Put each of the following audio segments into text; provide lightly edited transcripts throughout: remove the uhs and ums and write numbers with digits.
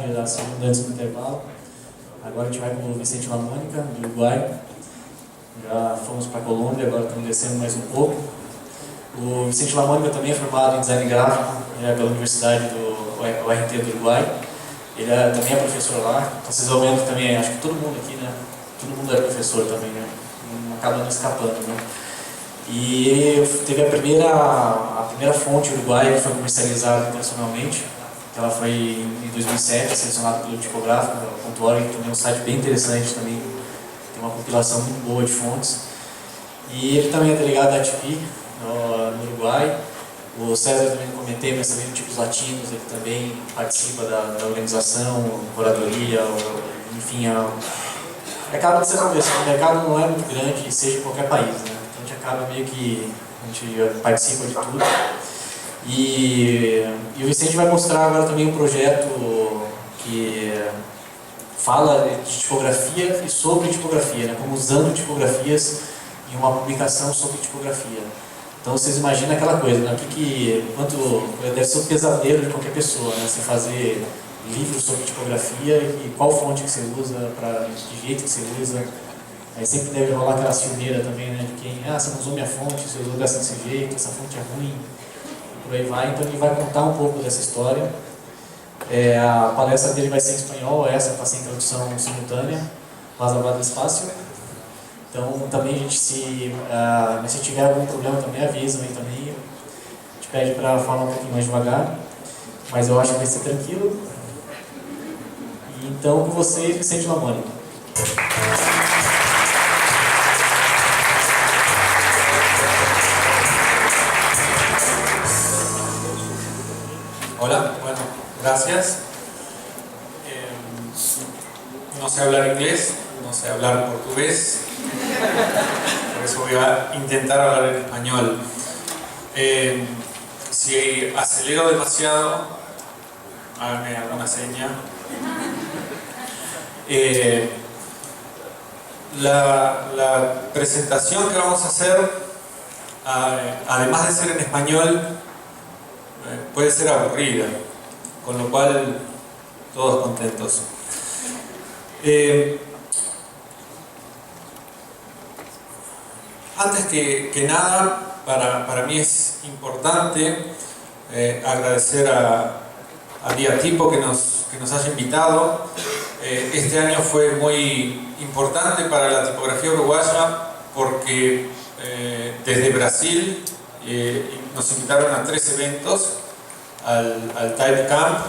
Da segunda antes do intervalo. Agora a gente vai com o Vicente Lamônica, do Uruguai. Já fomos para a Colômbia, agora estamos descendo mais um pouco. O Vicente Lamônica também é formado em design gráfico pela Universidade do URT do Uruguai. Ele também é professor lá. Então, vocês vão vendo também, acho que todo mundo aqui, né? Todo mundo é professor também, né? Não acaba não escapando, né? E ele teve a primeira fonte uruguaia que foi comercializada internacionalmente. Ela foi em 2007, selecionada pelo Tipográfico, .org, que também é um site bem interessante também, tem uma compilação muito boa de fontes. E ele também é delegado da ATP no Uruguai. O César também não comentei, mas também no Tipos Latinos, ele também participa da organização, curadoria, enfim, acaba sendo assim, o mercado não é muito grande, seja em qualquer país, né? Então a gente acaba meio que, a gente participa de tudo. E o Vicente vai mostrar agora também um projeto que fala de tipografia e sobre tipografia, né? Como usando tipografias em uma publicação sobre tipografia. Então vocês imaginam aquela coisa, né? Quanto deve ser um pesadelo de qualquer pessoa, né? Você fazer livros sobre tipografia e qual fonte que você usa, de jeito que você usa. Aí sempre deve rolar aquela ciumeira também, né? De quem, você não usou minha fonte, você usou desse jeito, essa fonte é ruim. Por aí vai. Então ele vai contar um pouco dessa história. A palestra dele vai ser em espanhol, essa está sem tradução simultânea, mas a despacio. Então também a gente, se tiver algum problema também avisam aí também. A gente pede para falar um pouquinho mais devagar, mas eu acho que vai ser tranquilo. E, então com vocês, Vicente Lamônica. Hola, bueno, gracias. No sé hablar inglés, no sé hablar portugués, por eso voy a intentar hablar en español. Si acelero demasiado, háganme alguna seña. La presentación que vamos a hacer, además de ser en español, puede ser aburrida, con lo cual todos contentos. Antes que nada, para mí es importante agradecer a Diatipo que nos haya invitado. Este año fue muy importante para la tipografía uruguaya porque desde Brasil nos invitaron a 3 eventos, al Type Camp,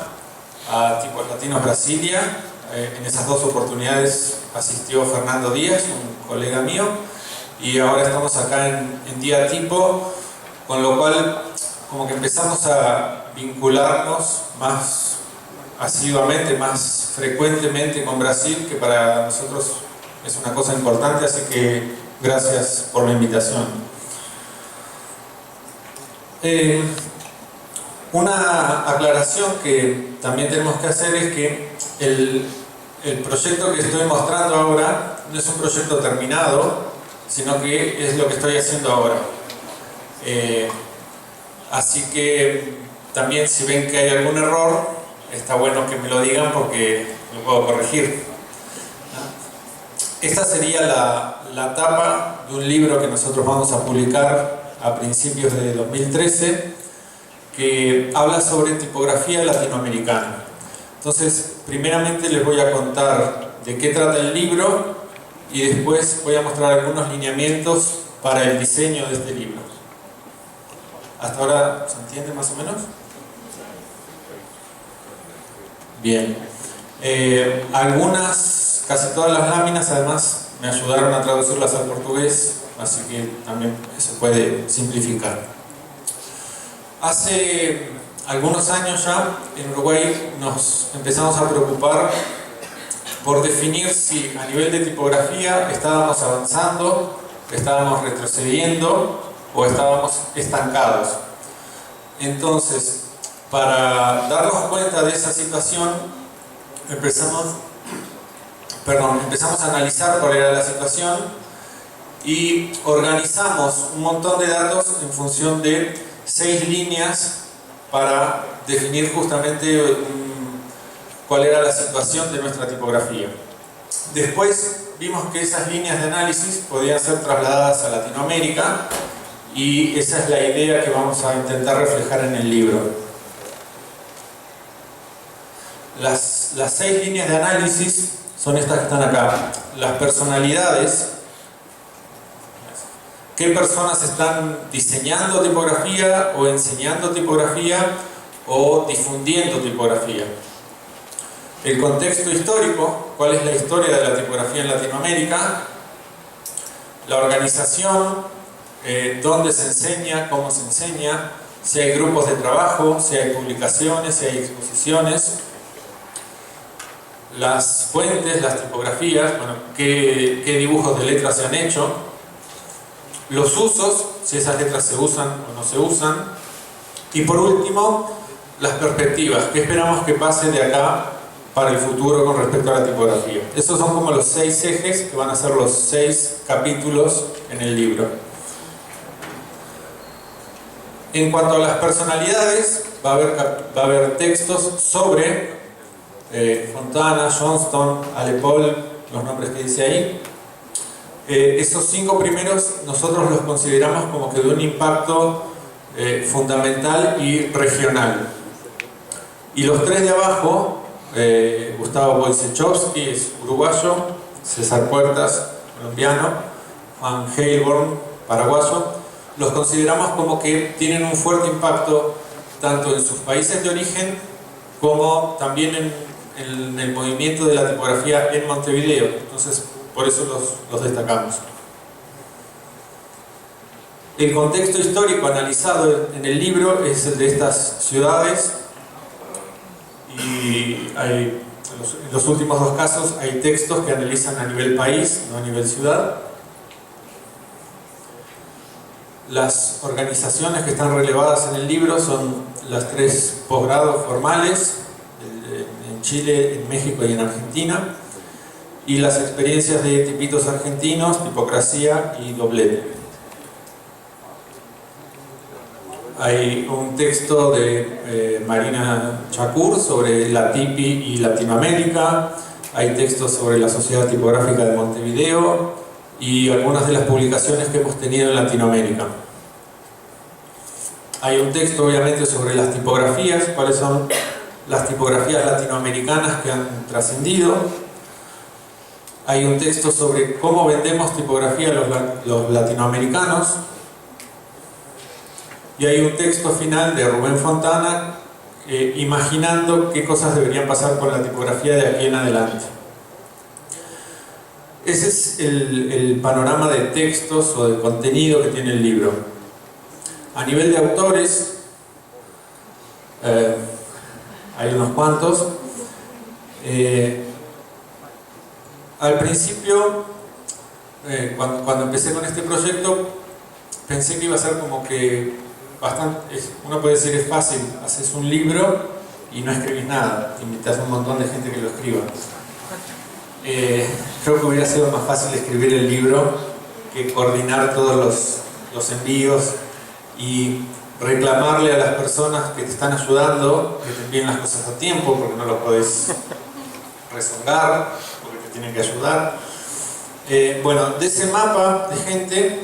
a Tipos Latinos Brasilia. En esas 2 oportunidades asistió Fernando Díaz, un colega mío, y ahora estamos acá en Diatipo, con lo cual como que empezamos a vincularnos más asiduamente, más frecuentemente con Brasil, que para nosotros es una cosa importante, así que gracias por la invitación. Una aclaración que también tenemos que hacer es que el proyecto que estoy mostrando ahora no es un proyecto terminado, sino que es lo que estoy haciendo ahora. Así que también si ven que hay algún error, está bueno que me lo digan porque lo puedo corregir. Esta sería la tapa de un libro que nosotros vamos a publicar a principios de 2013, que habla sobre tipografía latinoamericana. Entonces, primeramente les voy a contar de qué trata el libro y después voy a mostrar algunos lineamientos para el diseño de este libro. ¿Hasta ahora se entiende más o menos? Bien. Casi todas las láminas además me ayudaron a traducirlas al portugués, así que también se puede simplificar. Hace algunos años ya en Uruguay nos empezamos a preocupar por definir si a nivel de tipografía estábamos avanzando, estábamos retrocediendo o estábamos estancados. Entonces, para darnos cuenta de esa situación, empezamos a analizar cuál era la situación y organizamos un montón de datos en función de 6 líneas para definir justamente cuál era la situación de nuestra tipografía. Después vimos que esas líneas de análisis podían ser trasladadas a Latinoamérica y esa es la idea que vamos a intentar reflejar en el libro. Las 6 líneas de análisis son estas que están acá. Las personalidades. ¿Qué personas están diseñando tipografía o enseñando tipografía o difundiendo tipografía? El contexto histórico, cuál es la historia de la tipografía en Latinoamérica. La organización, dónde se enseña, cómo se enseña, si hay grupos de trabajo, si hay publicaciones, si hay exposiciones. Las fuentes, las tipografías, bueno, qué dibujos de letras se han hecho. Los usos, si esas letras se usan o no se usan. Y por último, las perspectivas, qué esperamos que pase de acá para el futuro con respecto a la tipografía. Esos son como los 6 ejes que van a ser los 6 capítulos en el libro. En cuanto a las personalidades, va a haber textos sobre Fontana, Johnston, Alepol, los nombres que dice ahí. Esos 5 primeros nosotros los consideramos como que de un impacto fundamental y regional. Y los 3 de abajo, Gustavo Wojciechowski es uruguayo, César Puertas, colombiano, Juan Heilborn, paraguayo, los consideramos como que tienen un fuerte impacto tanto en sus países de origen como también en el movimiento de la tipografía en Montevideo. Entonces, por eso los destacamos. El contexto histórico analizado en el libro es el de estas ciudades y en los últimos 2 casos hay textos que analizan a nivel país, no a nivel ciudad. Las organizaciones que están relevadas en el libro son las 3 posgrados formales en Chile, en México y en Argentina, y las experiencias de tipitos argentinos, tipocracia y doblete. Hay un texto de Marina Chacur sobre la TIPI y Latinoamérica, hay textos sobre la Sociedad Tipográfica de Montevideo y algunas de las publicaciones que hemos tenido en Latinoamérica. Hay un texto obviamente sobre las tipografías, cuáles son las tipografías latinoamericanas que han trascendido. Hay un texto sobre cómo vendemos tipografía a los latinoamericanos. Y hay un texto final de Rubén Fontana imaginando qué cosas deberían pasar con la tipografía de aquí en adelante. Ese es el panorama de textos o de contenido que tiene el libro. A nivel de autores, hay unos cuantos. Al principio, cuando empecé con este proyecto, pensé que iba a ser como que uno puede decir es fácil, haces un libro y no escribís nada, invitas a un montón de gente que lo escriba. Creo que hubiera sido más fácil escribir el libro que coordinar todos los envíos y reclamarle a las personas que te están ayudando que te envíen las cosas a tiempo, porque no lo podés rezongar, porque te tienen que ayudar. Bueno, de ese mapa de gente,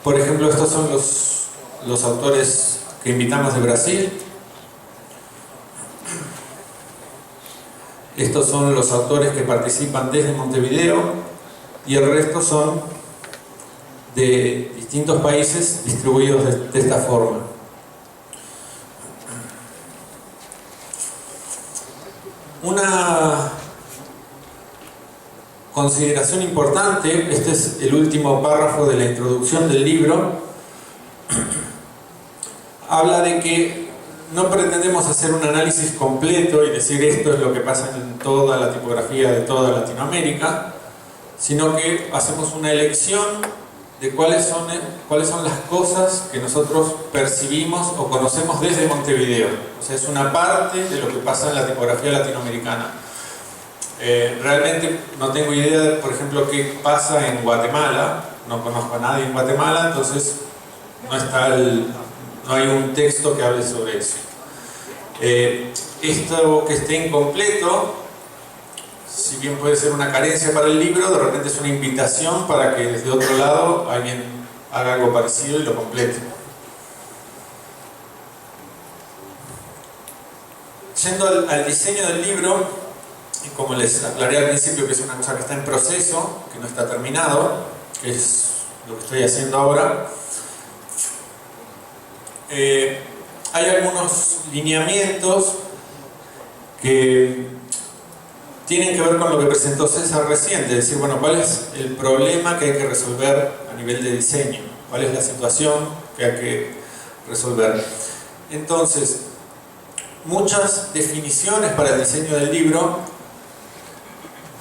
por ejemplo, estos son los autores que invitamos de Brasil. Estos son los autores que participan desde Montevideo y el resto son de distintos países distribuidos de esta forma. Una consideración importante, este es el último párrafo de la introducción del libro, habla de que no pretendemos hacer un análisis completo y decir esto es lo que pasa en toda la tipografía de toda Latinoamérica, sino que hacemos una elección de cuáles son las cosas que nosotros percibimos o conocemos desde Montevideo. O sea, es una parte de lo que pasa en la tipografía latinoamericana. Realmente no tengo idea, por ejemplo, qué pasa en Guatemala. No conozco a nadie en Guatemala, entonces no hay un texto que hable sobre eso. Esto que esté incompleto si bien puede ser una carencia para el libro, de repente es una invitación para que desde otro lado alguien haga algo parecido y lo complete. Yendo al diseño del libro, y como les aclaré al principio que es una cosa que está en proceso, que no está terminado, que es lo que estoy haciendo ahora, hay algunos lineamientos que tienen que ver con lo que presentó César recién, de decir, bueno, ¿cuál es el problema que hay que resolver a nivel de diseño? ¿Cuál es la situación que hay que resolver? Entonces, muchas definiciones para el diseño del libro,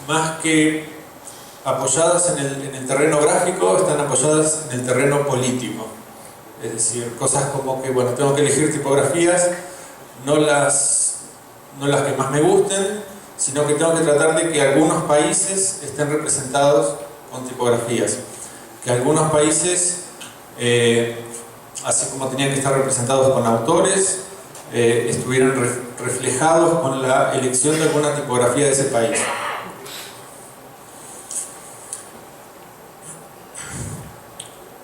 más que apoyadas en el terreno gráfico, están apoyadas en el terreno político. Es decir, cosas como que, bueno, tengo que elegir tipografías, no las que más me gusten, sino que tengo que tratar de que algunos países estén representados con tipografías. Que algunos países, así como tenían que estar representados con autores, estuvieran reflejados con la elección de alguna tipografía de ese país.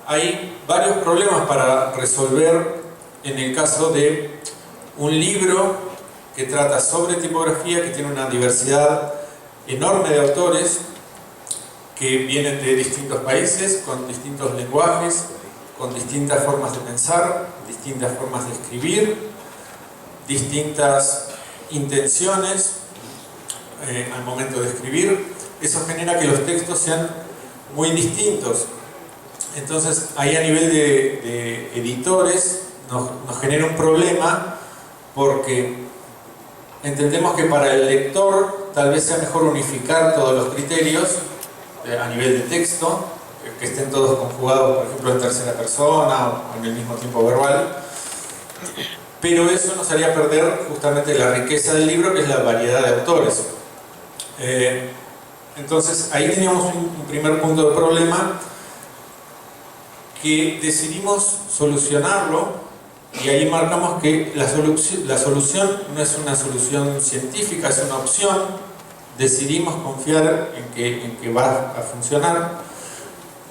Hay varios problemas para resolver en el caso de un libro que trata sobre tipografía, que tiene una diversidad enorme de autores que vienen de distintos países, con distintos lenguajes, con distintas formas de pensar, distintas formas de escribir, distintas intenciones al momento de escribir. Eso genera que los textos sean muy distintos. Entonces, ahí a nivel de editores nos genera un problema, porque entendemos que para el lector tal vez sea mejor unificar todos los criterios a nivel de texto, que estén todos conjugados, por ejemplo, en tercera persona o en el mismo tiempo verbal, pero eso nos haría perder justamente la riqueza del libro, que es la variedad de autores. Entonces, ahí teníamos un primer punto de problema que decidimos solucionarlo, y ahí marcamos que la solución no es una solución científica, es una opción. Decidimos confiar en que va a funcionar.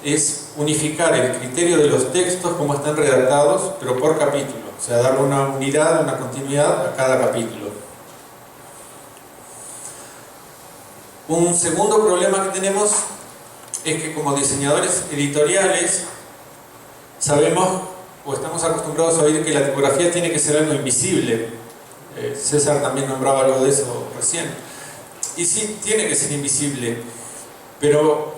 Es unificar el criterio de los textos como están redactados, pero por capítulo, o sea, darle una unidad, una continuidad a cada capítulo. Un segundo problema que tenemos es que como diseñadores editoriales sabemos o estamos acostumbrados a oír que la tipografía tiene que ser algo invisible. César también nombraba algo de eso recién. Y sí, tiene que ser invisible, pero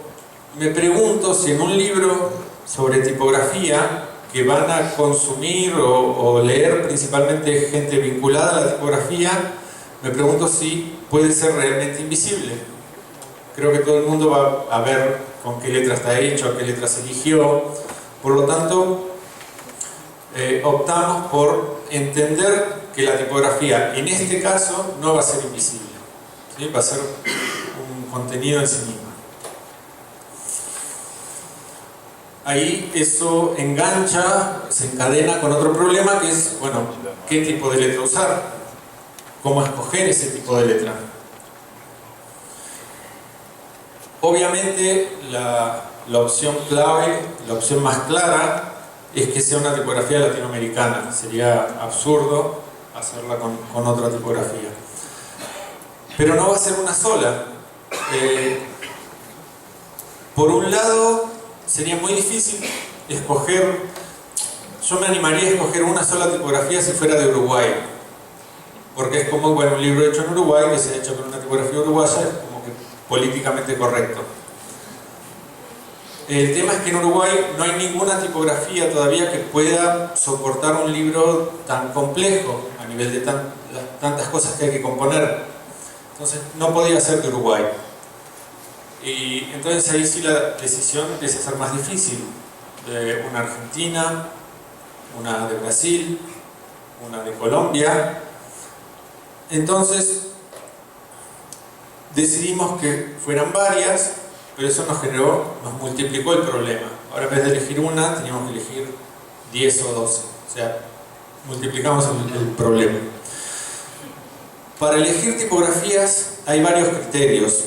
me pregunto si en un libro sobre tipografía que van a consumir o leer principalmente gente vinculada a la tipografía, me pregunto si puede ser realmente invisible. Creo que todo el mundo va a ver con qué letra está hecho, qué letra se eligió. Por lo tanto, optamos por entender que la tipografía en este caso no va a ser invisible, ¿sí? Va a ser un contenido en sí mismo. Ahí eso engancha, se encadena con otro problema, que es, bueno, ¿qué tipo de letra usar? ¿Cómo escoger ese tipo de letra? Obviamente la opción clave, la opción más clara, es que sea una tipografía latinoamericana. Sería absurdo hacerla con otra tipografía. Pero no va a ser una sola. Por un lado, sería muy difícil escoger. Yo me animaría a escoger una sola tipografía si fuera de Uruguay, porque es como, bueno, un libro hecho en Uruguay que se ha hecho con una tipografía uruguaya, es como que políticamente correcto. El tema es que en Uruguay no hay ninguna tipografía todavía que pueda soportar un libro tan complejo a nivel de tantas cosas que hay que componer. Entonces no podía ser de Uruguay. Y entonces ahí sí la decisión empieza a ser más difícil. De una Argentina, una de Brasil, una de Colombia. Entonces decidimos que fueran varias, pero eso nos multiplicó el problema. Ahora en vez de elegir una, teníamos que elegir 10 o 12. O sea, multiplicamos el problema. Para elegir tipografías hay varios criterios.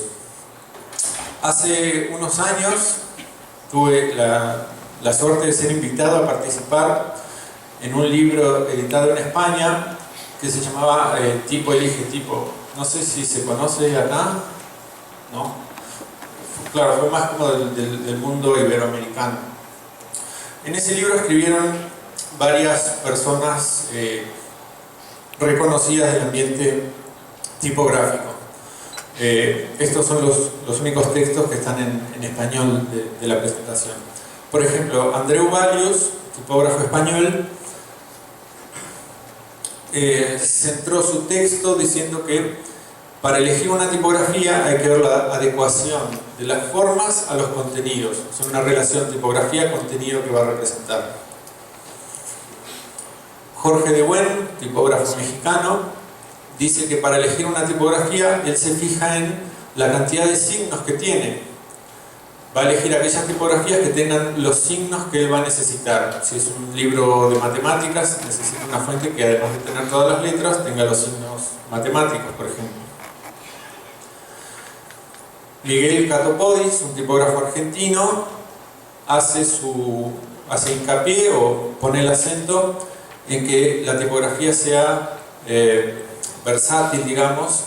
Hace unos años tuve la suerte de ser invitado a participar en un libro editado en España que se llamaba Tipo elige tipo. No sé si se conoce acá, ¿no? Claro, fue más como del mundo iberoamericano. En ese libro escribieron varias personas reconocidas del ambiente tipográfico. Estos son los únicos textos que están en español de la presentación. Por ejemplo, Andreu Valius, tipógrafo español, centró su texto diciendo que para elegir una tipografía hay que ver la adecuación de las formas a los contenidos. Es una relación tipografía-contenido que va a representar. Jorge de Buen, tipógrafo mexicano, dice que para elegir una tipografía él se fija en la cantidad de signos que tiene. Va a elegir aquellas tipografías que tengan los signos que él va a necesitar. Si es un libro de matemáticas, necesita una fuente que además de tener todas las letras, tenga los signos matemáticos, por ejemplo. Miguel Catopodis, un tipógrafo argentino, hace hincapié o pone el acento en que la tipografía sea versátil, digamos,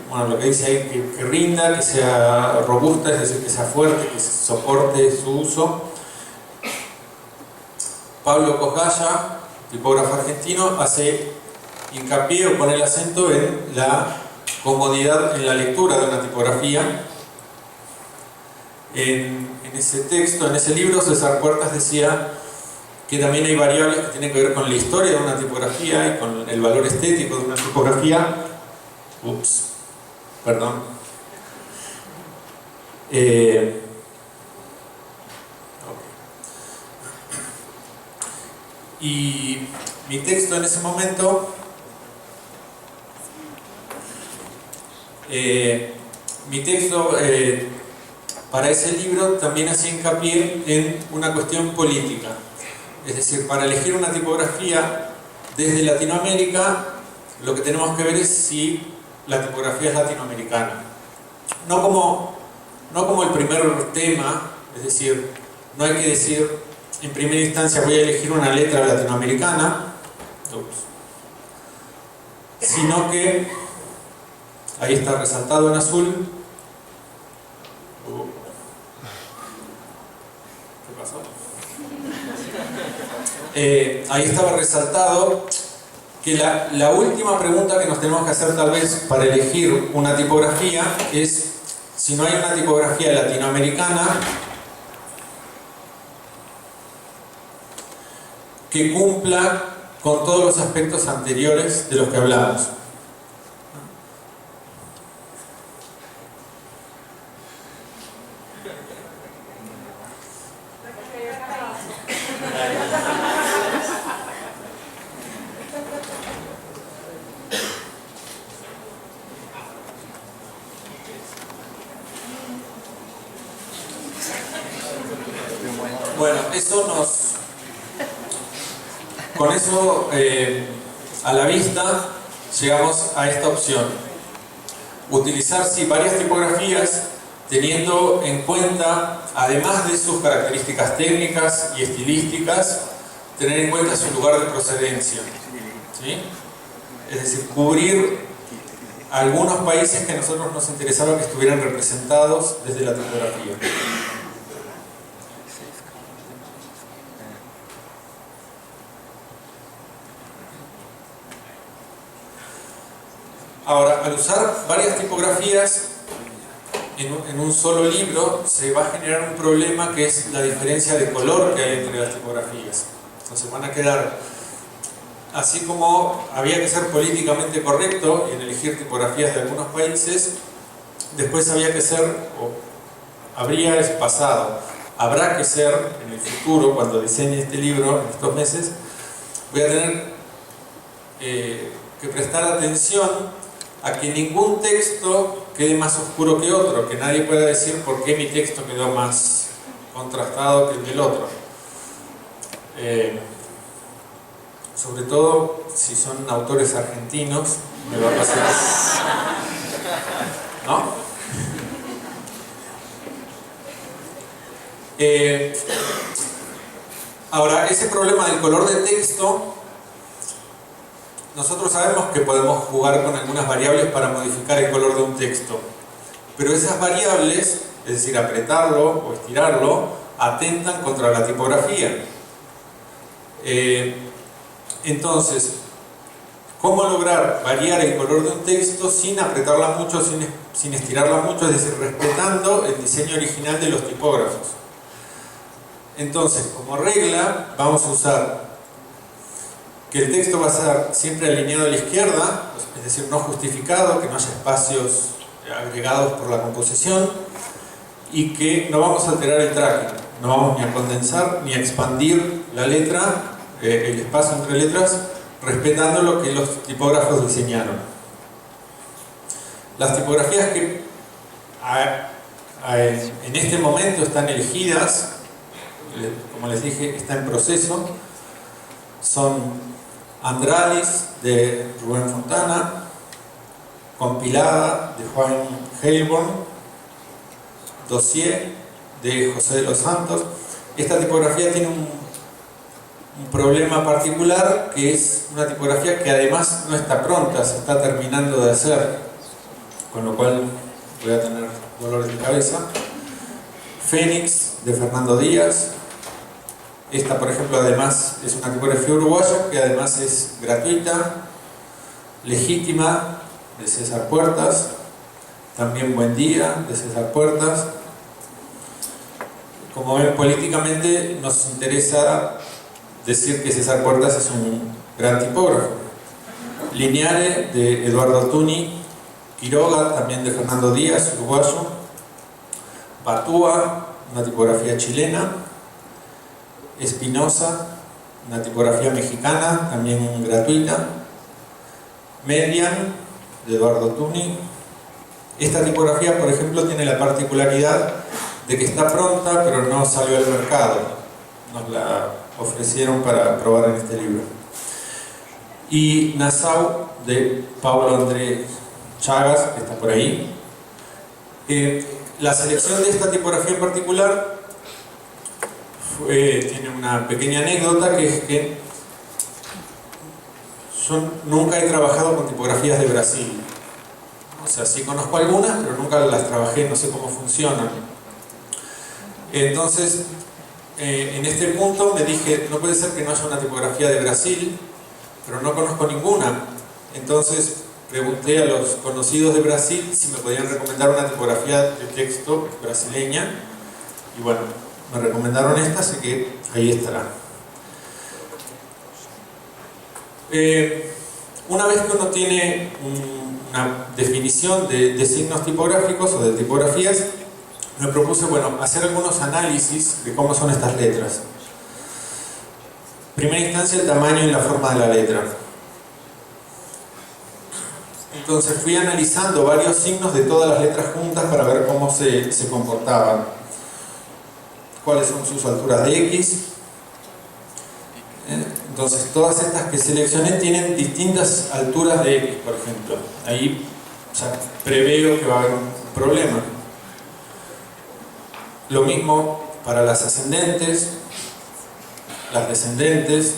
bueno, lo que dice ahí, que rinda, que sea robusta, es decir, que sea fuerte, que soporte su uso. Pablo Cosgaya, tipógrafo argentino, hace hincapié o pone el acento en la comodidad en la lectura de una tipografía. En ese texto, en ese libro, César Puertas decía que también hay variables que tienen que ver con la historia de una tipografía y con el valor estético de una tipografía. Perdón. Y mi texto en ese momento, para ese libro también hacía hincapié en una cuestión política. Es decir, para elegir una tipografía desde Latinoamérica, lo que tenemos que ver es si la tipografía es latinoamericana. No como el primer tema, es decir, no hay que decir en primera instancia voy a elegir una letra latinoamericana, sino que, ahí está resaltado en azul, ¿qué pasó? Ahí estaba resaltado que la última pregunta que nos tenemos que hacer tal vez para elegir una tipografía es si no hay una tipografía latinoamericana que cumpla con todos los aspectos anteriores de los que hablamos. Bueno, con eso a la vista llegamos a esta opción. Utilizar varias tipografías teniendo en cuenta, además de sus características técnicas y estilísticas, tener en cuenta su lugar de procedencia, ¿sí? Es decir, cubrir algunos países que a nosotros nos interesaba que estuvieran representados desde la tipografía. Ahora, al usar varias tipografías en un solo libro, se va a generar un problema que es la diferencia de color que hay entre las tipografías. Entonces van a quedar, así como había que ser políticamente correcto en elegir tipografías de algunos países, después había que ser, o habrá que ser en el futuro, cuando diseñe este libro en estos meses, voy a tener que prestar atención a que ningún texto quede más oscuro que otro, que nadie pueda decir por qué mi texto quedó más contrastado que el del otro. Sobre todo si son autores argentinos, me va a pasar. ¿No? Ahora, ese problema del color de texto, nosotros sabemos que podemos jugar con algunas variables para modificar el color de un texto, pero esas variables, es decir, apretarlo o estirarlo, atentan contra la tipografía. Entonces, ¿cómo lograr variar el color de un texto sin apretarla mucho, sin estirarla mucho? Es decir, respetando el diseño original de los tipógrafos. Entonces, como regla, vamos a usar que el texto va a ser siempre alineado a la izquierda, es decir, no justificado, que no haya espacios agregados por la composición, y que no vamos a alterar el tracking, no vamos ni a condensar ni a expandir la letra, el espacio entre letras, respetando lo que los tipógrafos diseñaron. Las tipografías que en este momento están elegidas, como les dije, está en proceso, son Andralis de Rubén Fontana, Compilada de Juan Heilborn, Dossier de José de los Santos. Esta tipografía tiene un problema particular, que es una tipografía que además no está pronta, se está terminando de hacer, con lo cual voy a tener dolores de cabeza. Fénix de Fernando Díaz. Esta, por ejemplo, además es una tipografía uruguaya que además es gratuita. Legítima de César Puertas. También Buen Día de César Puertas. Como ven, políticamente nos interesa decir que César Puertas es un gran tipógrafo. Lineare de Eduardo Tuni. Quiroga, también de Fernando Díaz, uruguayo. Batúa, una tipografía chilena. Espinosa, una tipografía mexicana, también gratuita. Median, de Eduardo Tuni. Esta tipografía, por ejemplo, tiene la particularidad de que está pronta, pero no salió al mercado. Nos la ofrecieron para probar en este libro. Y Nassau, de Pablo Andrés Chagas, que está por ahí. La selección de esta tipografía en particular tiene una pequeña anécdota, que es que yo nunca he trabajado con tipografías de Brasil. O sea, sí conozco algunas, pero nunca las trabajé, no sé cómo funcionan. Entonces, en este punto me dije, no puede ser que no haya una tipografía de Brasil, pero no conozco ninguna. Entonces pregunté a los conocidos de Brasil si me podían recomendar una tipografía de texto brasileña, y bueno, me recomendaron esta, así que ahí estará. Una vez que uno tiene una definición de signos tipográficos o de tipografías, me propuse, bueno, hacer algunos análisis de cómo son estas letras. En primera instancia, el tamaño y la forma de la letra. Entonces fui analizando varios signos de todas las letras juntas para ver cómo se comportaban. Cuáles son sus alturas de X. Entonces todas estas que seleccioné tienen distintas alturas de X, por ejemplo. Ahí ya preveo que va a haber un problema. Lo mismo para las ascendentes, las descendentes.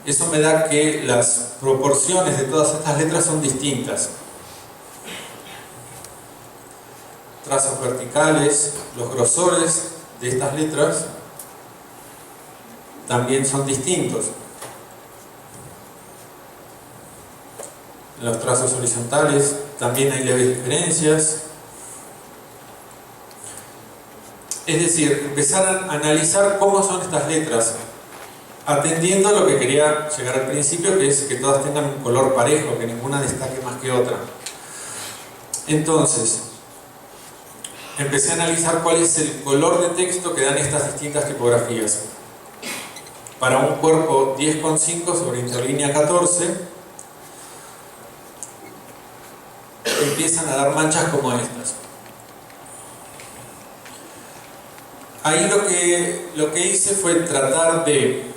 Eso me da que las proporciones de todas estas letras son distintas. Trazos verticales, los grosores de estas letras también son distintos. En los trazos horizontales también hay leves diferencias. Es decir, empezar a analizar cómo son estas letras, atendiendo a lo que quería llegar al principio, que es que todas tengan un color parejo, que ninguna destaque más que otra. Entonces, empecé a analizar cuál es el color de texto que dan estas distintas tipografías. Para un cuerpo 10,5 sobre interlínea 14, empiezan a dar manchas como estas. Ahí lo que hice fue tratar de,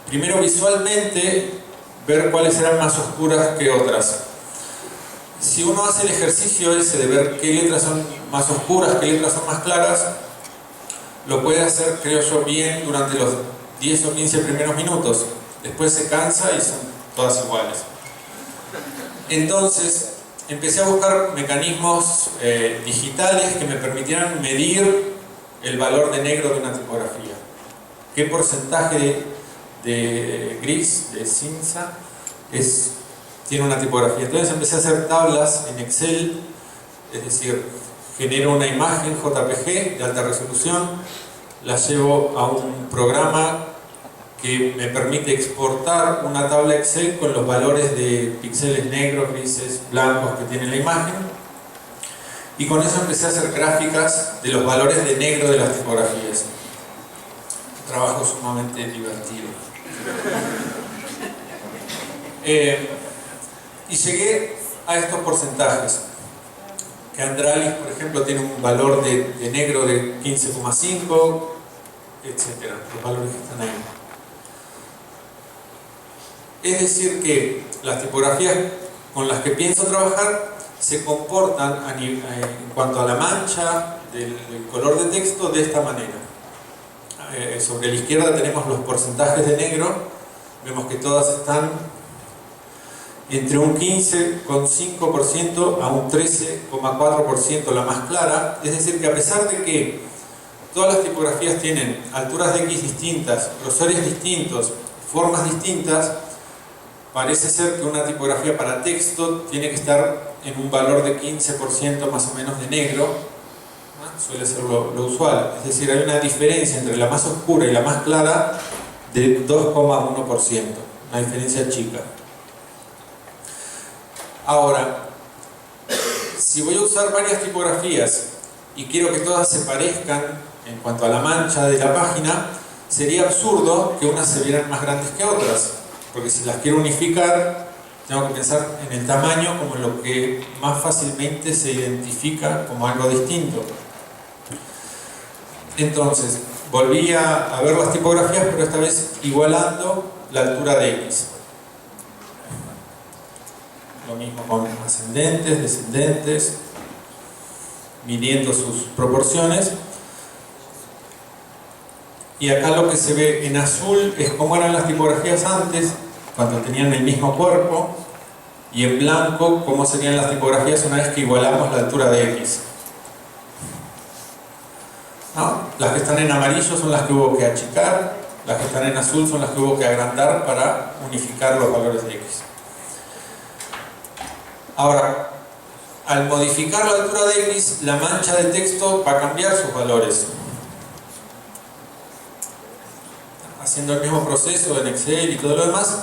primero visualmente, ver cuáles eran más oscuras que otras. Si uno hace el ejercicio ese de ver qué letras son más oscuras, qué letras son más claras, lo puede hacer, creo yo, bien durante los 10 o 15 primeros minutos. Después se cansa y son todas iguales. Entonces, empecé a buscar mecanismos digitales que me permitieran medir el valor de negro de una tipografía. ¿Qué porcentaje de gris, de cinza, tiene una tipografía? Entonces empecé a hacer tablas en Excel, es decir, genero una imagen JPG de alta resolución, la llevo a un programa que me permite exportar una tabla Excel con los valores de píxeles negros, grises, blancos que tiene la imagen, y con eso empecé a hacer gráficas de los valores de negro de las tipografías. Un trabajo sumamente divertido. Y llegué a estos porcentajes. Que Andralis, por ejemplo, tiene un valor de negro de 15,5, etc. Los valores que están ahí. Es decir que las tipografías con las que pienso trabajar se comportan en cuanto a la mancha del color de texto de esta manera. Sobre la izquierda tenemos los porcentajes de negro. Vemos que todas están entre un 15,5% a un 13,4% la más clara. Es decir que a pesar de que todas las tipografías tienen alturas de X distintas, grosores distintos, formas distintas, parece ser que una tipografía para texto tiene que estar en un valor de 15% más o menos de negro, ¿no? Suele ser lo usual. Es decir, hay una diferencia entre la más oscura y la más clara de 2,1%, una diferencia chica. Ahora, si voy a usar varias tipografías y quiero que todas se parezcan en cuanto a la mancha de la página, sería absurdo que unas se vieran más grandes que otras, porque si las quiero unificar, tengo que pensar en el tamaño como en lo que más fácilmente se identifica como algo distinto. Entonces, volví a ver las tipografías, pero esta vez igualando la altura de X. Lo mismo con ascendentes, descendentes, midiendo sus proporciones. Y acá lo que se ve en azul es cómo eran las tipografías antes, cuando tenían el mismo cuerpo, y en blanco cómo serían las tipografías una vez que igualamos la altura de X. ¿No? Las que están en amarillo son las que hubo que achicar, las que están en azul son las que hubo que agrandar para unificar los valores de X. Ahora, al modificar la altura de X, la mancha de texto va a cambiar sus valores. Haciendo el mismo proceso en Excel y todo lo demás,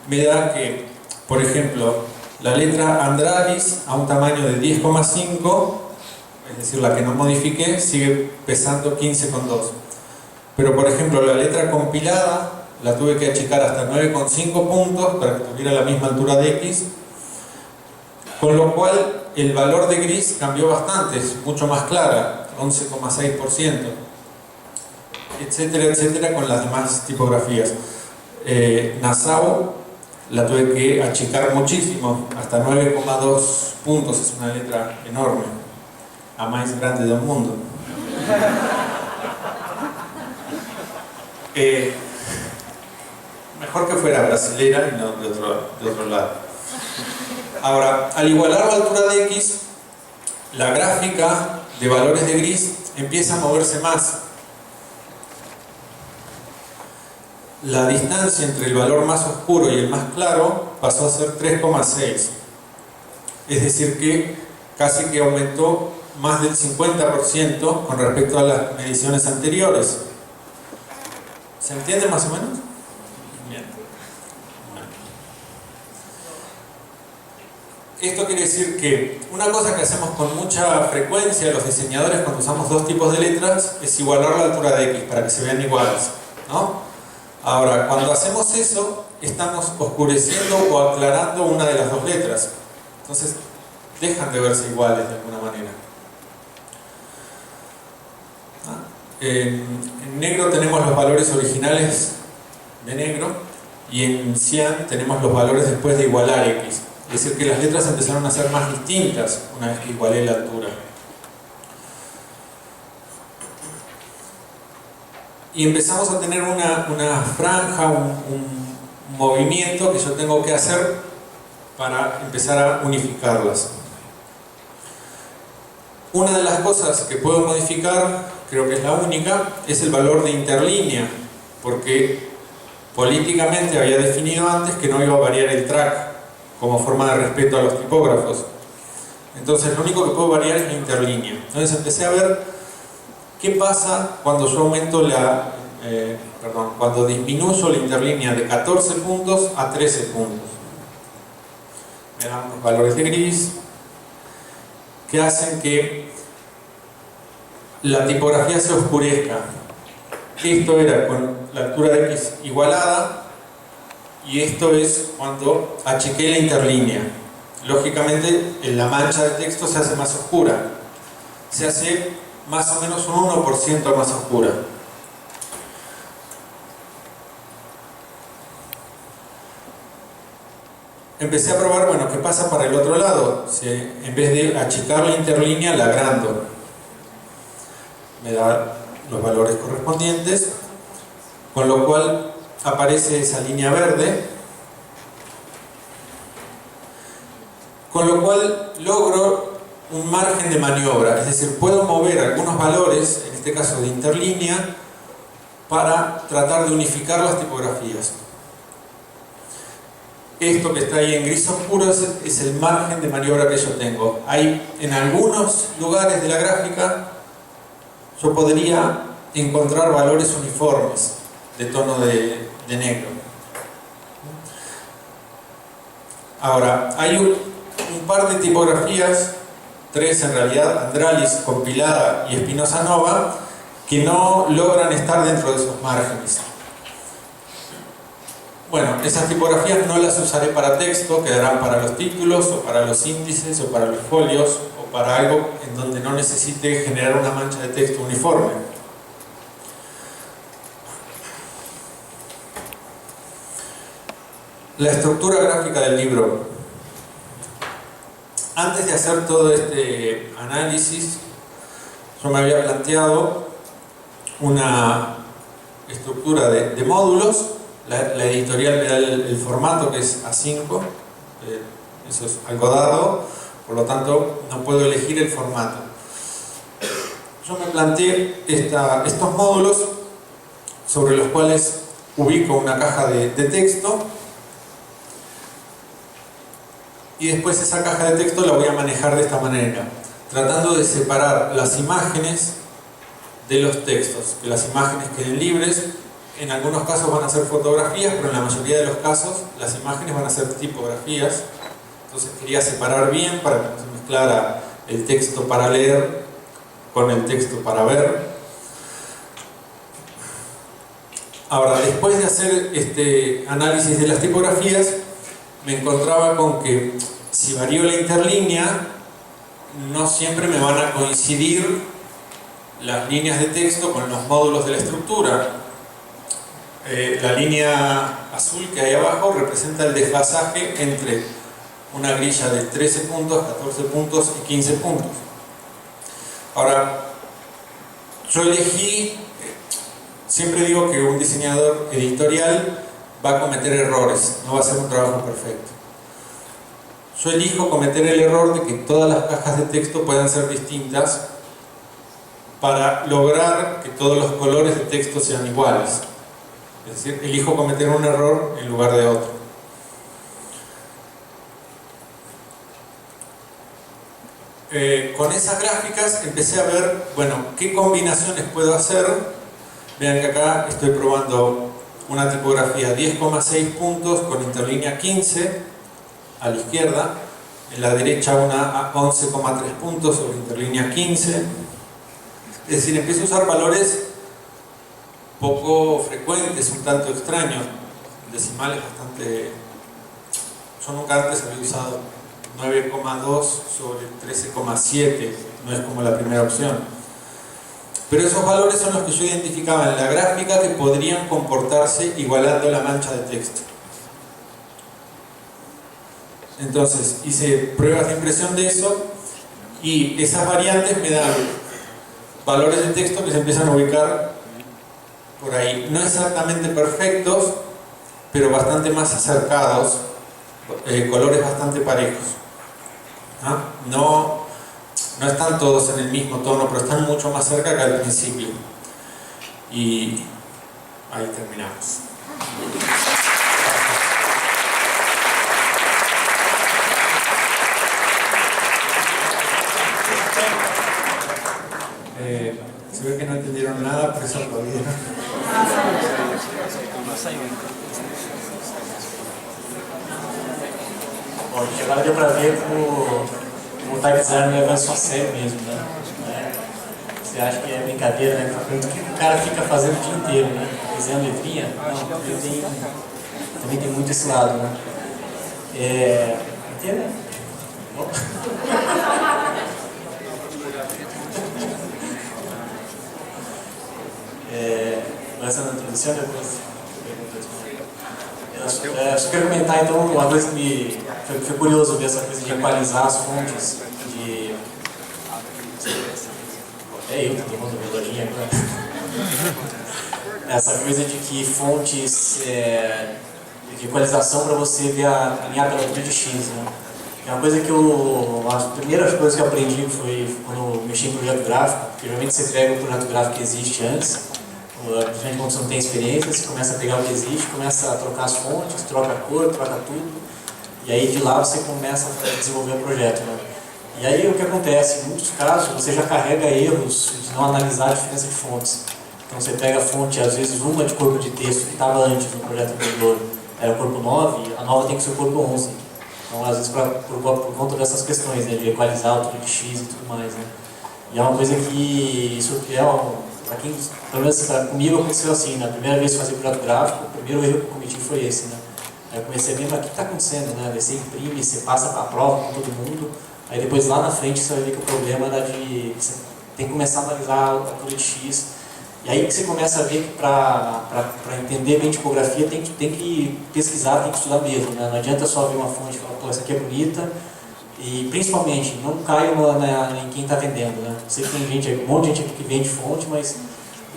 me da que, por ejemplo, la letra Andralis a un tamaño de 10,5, es decir, la que no modifiqué, sigue pesando 15,2. Pero, por ejemplo, la letra compilada la tuve que achicar hasta 9,5 puntos para que tuviera la misma altura de X, con lo cual el valor de gris cambió bastante, es mucho más clara, 11,6%. Etcétera, etcétera, con las demás tipografías. Nassau la tuve que achicar muchísimo, hasta 9,2 puntos, es una letra enorme, a más grande del mundo. Mejor que fuera brasilera y no de otro lado. Ahora, al igualar la altura de X, la gráfica de valores de gris empieza a moverse más. La distancia entre el valor más oscuro y el más claro pasó a ser 3,6. Es decir que casi que aumentó más del 50% con respecto a las mediciones anteriores. ¿Se entiende más o menos? Bien. Esto quiere decir que una cosa que hacemos con mucha frecuencia los diseñadores cuando usamos dos tipos de letras es igualar la altura de X para que se vean iguales, ¿no? Ahora, cuando hacemos eso, estamos oscureciendo o aclarando una de las dos letras. Entonces, dejan de verse iguales de alguna manera. En negro tenemos los valores originales de negro y en cian tenemos los valores después de igualar X. Es decir, que las letras empezaron a ser más distintas una vez que igualé la altura. y empezamos a tener una franja, un movimiento que yo tengo que hacer para empezar a unificarlas. Una de las cosas que puedo modificar, creo que es la única, es el valor de interlínea, porque políticamente había definido antes que no iba a variar el track como forma de respeto a los tipógrafos. Entonces lo único que puedo variar es la interlínea. Entonces empecé a ver qué pasa cuando yo aumento cuando disminuyo la interlínea de 14 puntos a 13 puntos. Me dan unos valores de gris que hacen que la tipografía se oscurezca. Esto era con la altura de X igualada, y esto es cuando achiqué la interlínea. Lógicamente la mancha de texto se hace más oscura, se hace más o menos un 1% más oscura. Empecé a probar, bueno, qué pasa para el otro lado. Si en vez de achicar la interlínea, la agrando. Me da los valores correspondientes, con lo cual aparece esa línea verde, con lo cual logro un margen de maniobra, es decir, puedo mover algunos valores, en este caso de interlínea, para tratar de unificar las tipografías. Esto que está ahí en gris oscuro es el margen de maniobra que yo tengo. Hay en algunos lugares de la gráfica yo podría encontrar valores uniformes de tono de negro. Ahora, hay un par de tipografías, 3 en realidad, Andralis, Compilada y Espinosa Nova, que no logran estar dentro de esos márgenes. Bueno, esas tipografías no las usaré para texto, quedarán para los títulos o para los índices o para los folios o para algo en donde no necesite generar una mancha de texto uniforme. La estructura gráfica del libro. Antes de hacer todo este análisis, yo me había planteado una estructura de módulos. La editorial me da el formato, que es A5, eso es algo dado, por lo tanto no puedo elegir el formato. Yo me planteé estos módulos sobre los cuales ubico una caja de texto, y después esa caja de texto la voy a manejar de esta manera, tratando de separar las imágenes de los textos, que las imágenes queden libres. En algunos casos van a ser fotografías, pero en la mayoría de los casos las imágenes van a ser tipografías. Entonces quería separar bien para que no se mezclara el texto para leer con el texto para ver. Ahora, después de hacer este análisis de las tipografías, me encontraba con que si varío la interlínea, no siempre me van a coincidir las líneas de texto con los módulos de la estructura. La línea azul que hay abajo representa el desfasaje entre una grilla de 13 puntos, 14 puntos y 15 puntos. Ahora, yo elegí, siempre digo que un diseñador editorial va a cometer errores, no va a ser un trabajo perfecto. Yo elijo cometer el error de que todas las cajas de texto puedan ser distintas para lograr que todos los colores de texto sean iguales. Es decir, elijo cometer un error en lugar de otro. Con esas gráficas empecé a ver, bueno, qué combinaciones puedo hacer. Vean que acá estoy probando una tipografía 10,6 puntos con interlínea 15 a la izquierda, en la derecha una 11,3 puntos sobre interlínea 15. Es decir, empiezo a usar valores poco frecuentes, un tanto extraños, decimales bastante... Yo nunca antes había usado 9,2 sobre 13,7, no es como la primera opción. Pero esos valores son los que yo identificaba en la gráfica que podrían comportarse igualando la mancha de texto. Entonces hice pruebas de impresión de eso, y esas variantes me dan valores de texto que se empiezan a ubicar por ahí, no exactamente perfectos, pero bastante más acercados, colores bastante parejos. ¿Ah? No están todos en el mismo tono, pero están mucho más cerca que al principio. Y ahí terminamos. Se ve que no entendieron nada, pero eso aplaudieron. Bom, agora deu para ver como o type design leva isso a sério mesmo, né? Você acha que é brincadeira, né? O que o cara fica fazendo o dia inteiro, né? Desenhando letrinha? Não, também tem muito esse lado, né? Entendeu? Essa na introdução, depois eu só quero comentar então uma coisa que foi curioso ver essa coisa de equalizar as fontes de... eu que estou tomando biologia agora. Essa coisa de que fontes de equalização para você ver alinhar pela altura de X, né? É uma coisa que as primeiras coisas que eu aprendi foi quando eu mexi em projeto gráfico, que geralmente você pega o projeto gráfico que existe antes, principalmente quando você não tem experiência, você começa a pegar o que existe, começa a trocar as fontes, troca a cor, troca tudo, e aí de lá você começa a desenvolver o projeto, né? E aí o que acontece? Em muitos casos você já carrega erros de não analisar a diferença de fontes. Então você pega a fonte, às vezes uma de corpo de texto que estava antes no projeto anterior era o corpo 9, a nova tem que ser o corpo 11. Então às vezes por conta dessas questões, né, de equalizar a altura de X e tudo mais, né? E é uma coisa que isso para quem, pelo menos comigo aconteceu assim, na primeira vez que eu fazia projeto gráfico, o primeiro erro que eu cometi foi esse, né? Aí eu comecei a ver, mas o que está acontecendo, né? Você imprime, você passa para a prova com todo mundo, aí depois lá na frente você vai ver que o problema era de... Você tem que começar a analisar a altura de X, e aí que você começa a ver que para entender bem tipografia tem que pesquisar, tem que estudar mesmo, né? Não adianta só ver uma fonte e falar, pô, essa aqui é bonita, e principalmente, não caia em quem está vendendo, né? Sei que tem um monte de gente aqui que vende fonte, mas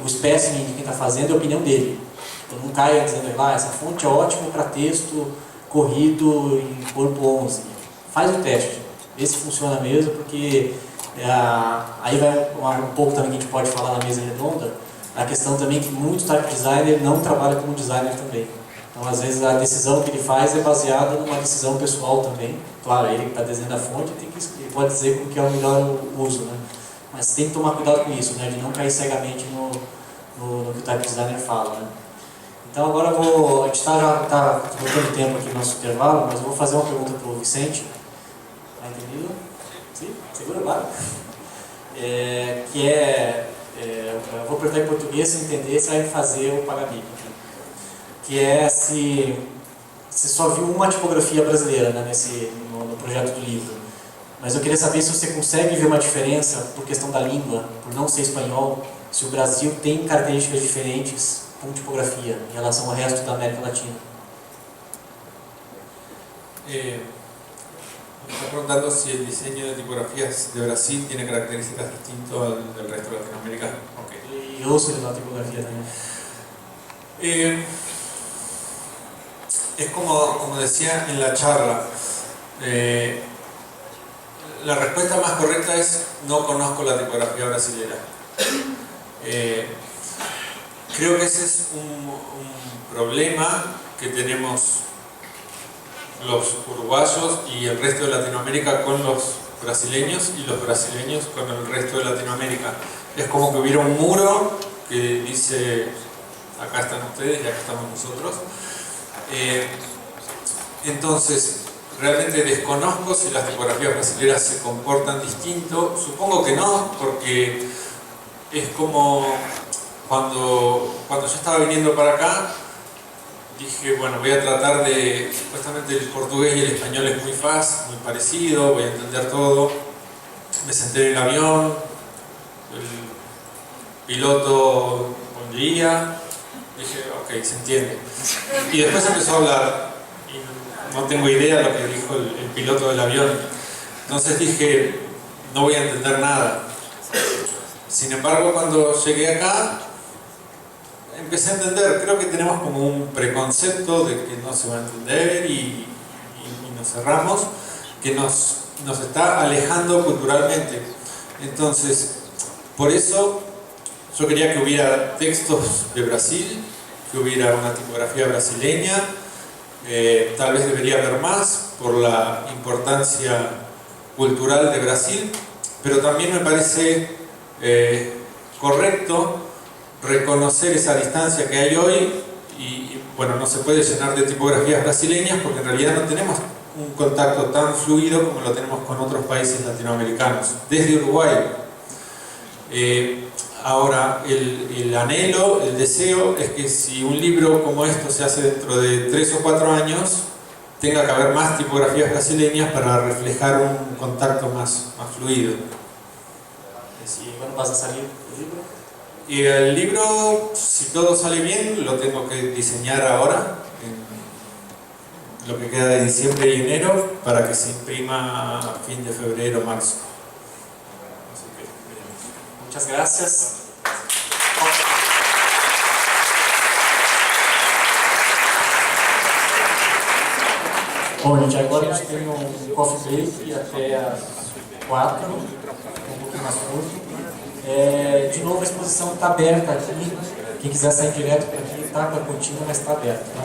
o espécime de quem está fazendo é a opinião dele. Então não caia dizendo, essa fonte é ótima para texto corrido em corpo 11. Faz o teste, vê se funciona mesmo, porque aí vai um pouco também que a gente pode falar na mesa redonda, a questão também que muito type designer não trabalha como designer também. Então, às vezes, a decisão que ele faz é baseada numa decisão pessoal também. Claro, ele que está desenhando a fonte, ele pode dizer como que é o melhor uso, né? Mas tem que tomar cuidado com isso, né? De não cair cegamente no que o type designer fala, né? Então, agora a gente já está botando tempo aqui no nosso intervalo, mas eu vou fazer uma pergunta para o Vicente. Está entendido? Sim? Segura, claro. Eu vou perguntar em português, se entender, você vai fazer o pagamento. Que é se você só viu uma tipografia brasileira, né, no projeto do livro. Mas eu queria saber se você consegue ver uma diferença por questão da língua, por não ser espanhol, se o Brasil tem características diferentes com tipografia em relação ao resto da América Latina. Me está preguntando si el diseño de tipografías de Brasil tiene características distintas al del resto de Latinoamérica. Okay. Y uso de la tipografía también. Es como decía en la charla, la respuesta más correcta es no conozco la tipografía brasilera. Creo que ese es un problema que tenemos los uruguayos y el resto de Latinoamérica con los brasileños y los brasileños con el resto de Latinoamérica. Es como que hubiera un muro que dice acá están ustedes y acá estamos nosotros. Entonces, realmente desconozco si las tipografías brasileñas se comportan distinto. Supongo que no, porque es como cuando yo estaba viniendo para acá, dije, bueno, voy a tratar de... Supuestamente el portugués y el español es muy fácil, muy parecido, voy a entender todo. Me senté en el avión, el piloto buen día, dije, ok, se entiende. Y después empezó a hablar, y no tengo idea de lo que dijo el piloto del avión. Entonces dije, no voy a entender nada. Sin embargo, cuando llegué acá, empecé a entender, creo que tenemos como un preconcepto de que no se va a entender y nos cerramos, que nos está alejando culturalmente. Entonces, por eso yo quería que hubiera textos de Brasil, que hubiera una tipografía brasileña, tal vez debería haber más por la importancia cultural de Brasil, pero también me parece correcto reconocer esa distancia que hay hoy y bueno, no se puede llenar de tipografías brasileñas porque en realidad no tenemos un contacto tan fluido como lo tenemos con otros países latinoamericanos, desde Uruguay. Ahora, el anhelo, el deseo es que si un libro como esto se hace dentro de 3 o 4 años, tenga que haber más tipografías brasileñas para reflejar un contacto más fluido. ¿Y cuándo vas a salir el libro? Y el libro, si todo sale bien, lo tengo que diseñar ahora, en lo que queda de diciembre y enero, para que se imprima a fin de febrero o marzo. Muchas gracias. Bom, gente, agora a gente tem coffee break até às 4, um pouquinho mais curto. De novo, a exposição está aberta aqui. Quem quiser sair direto por aqui, está com a cortina, mas está aberta. Tá?